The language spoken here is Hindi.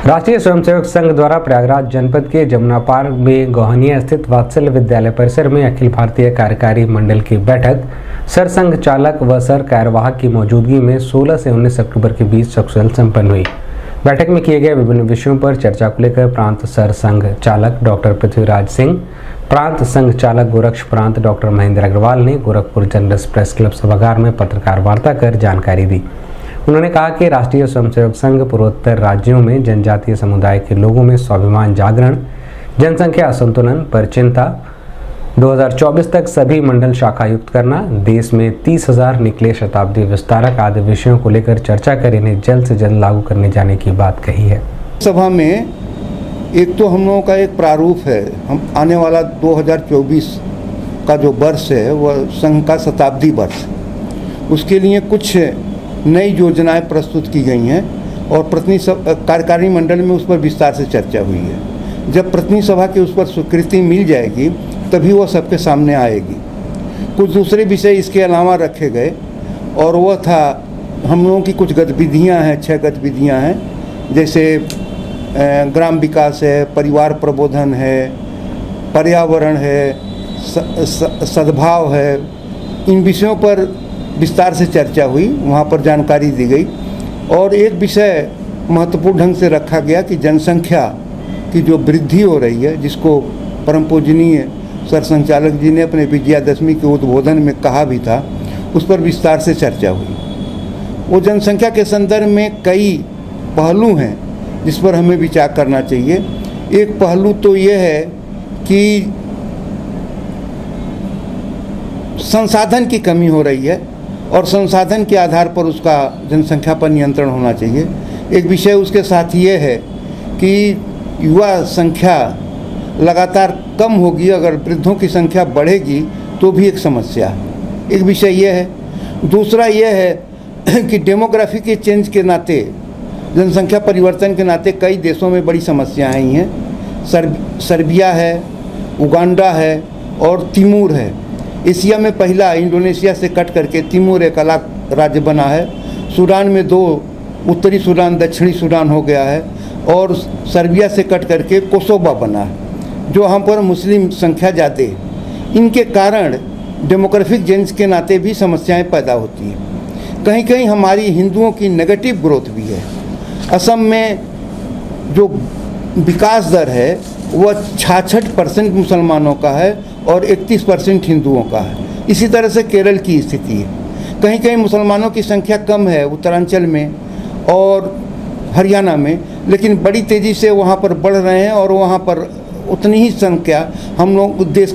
राष्ट्रीय स्वयंसेवक संघ द्वारा प्रयागराज जनपद के जमुना पार में गोहनिया स्थित वात्सल्य विद्यालय परिसर में अखिल भारतीय कार्यकारी मंडल की बैठक सरसंघ चालक व सर कार्यवाहक की मौजूदगी में 16 से 19 अक्टूबर के बीच सकुशल संपन्न हुई। बैठक में किए गए विभिन्न विषयों पर चर्चा को लेकर प्रांत सर संघ चालक डॉक्टर पृथ्वीराज सिंह, प्रांत संघ चालक गोरक्ष प्रांत डॉक्टर महेंद्र अग्रवाल ने गोरखपुर जर्नलिस्ट प्रेस क्लब सभागार में पत्रकार वार्ता कर जानकारी दी। उन्होंने कहा कि राष्ट्रीय स्वयंसेवक संघ पूर्वोत्तर राज्यों में जनजातीय समुदाय के लोगों में स्वाभिमान जागरण, जनसंख्या असंतुलन पर चिंता, 2024 तक सभी मंडल शाखायुक्त करना, देश में 30,000 निकले शताब्दी विस्तारक आदि विषयों को लेकर चर्चा कर इन्हें जल्द से जल्द लागू करने जाने की बात कही है। सभा में एक तो हम लोगों का एक प्रारूप है, हम आने वाला 2024 का जो वर्ष है वह संघ का शताब्दी वर्ष, उसके लिए कुछ नई योजनाएं प्रस्तुत की गई हैं और प्रतिनिधि कार्यकारी मंडल में उस पर विस्तार से चर्चा हुई है। जब प्रतिनिधि सभा की उस पर स्वीकृति मिल जाएगी तभी वह सबके सामने आएगी। कुछ दूसरे विषय इसके अलावा रखे गए और वह था हम लोगों की कुछ गतिविधियां हैं, 6 गतिविधियां हैं, जैसे ग्राम विकास है, परिवार प्रबोधन है, पर्यावरण है, सद्भाव है। इन विषयों पर विस्तार से चर्चा हुई, वहाँ पर जानकारी दी गई और एक विषय महत्वपूर्ण ढंग से रखा गया कि जनसंख्या की जो वृद्धि हो रही है, जिसको परम पूजनीय सर संचालक जी ने अपने विजयादशमी के उद्बोधन में कहा भी था, उस पर विस्तार से चर्चा हुई। वो जनसंख्या के संदर्भ में कई पहलू हैं जिस पर हमें विचार करना चाहिए। एक पहलू तो ये है कि संसाधन की कमी हो रही है और संसाधन के आधार पर उसका जनसंख्या पर नियंत्रण होना चाहिए। एक विषय उसके साथ ये है कि युवा संख्या लगातार कम होगी, अगर वृद्धों की संख्या बढ़ेगी तो भी एक समस्या है। एक विषय ये है। दूसरा ये है कि डेमोग्राफी के चेंज के नाते, जनसंख्या परिवर्तन के नाते कई देशों में बड़ी समस्याएं आई हैं। सर्बिया है, उगांडा है और तिमूर है। एशिया में पहला इंडोनेशिया से कट करके तिमूर एक अलग राज्य बना है। सूडान में 2, उत्तरी सूडान, दक्षिणी सूडान हो गया है और सर्बिया से कट करके कोसोवो बना है, जो हम पर मुस्लिम संख्या ज़्यादा है। इनके कारण डेमोग्राफिक चेंज के नाते भी समस्याएं पैदा होती हैं। कहीं कहीं हमारी हिंदुओं की नेगेटिव ग्रोथ भी है। असम में जो विकास दर है वह 66% मुसलमानों का है और 31% हिंदुओं का है। इसी तरह से केरल की स्थिति है। कहीं कहीं मुसलमानों की संख्या कम है, उत्तरांचल में और हरियाणा में, लेकिन बड़ी तेज़ी से वहाँ पर बढ़ रहे हैं और वहाँ पर उतनी ही संख्या हम लोग देश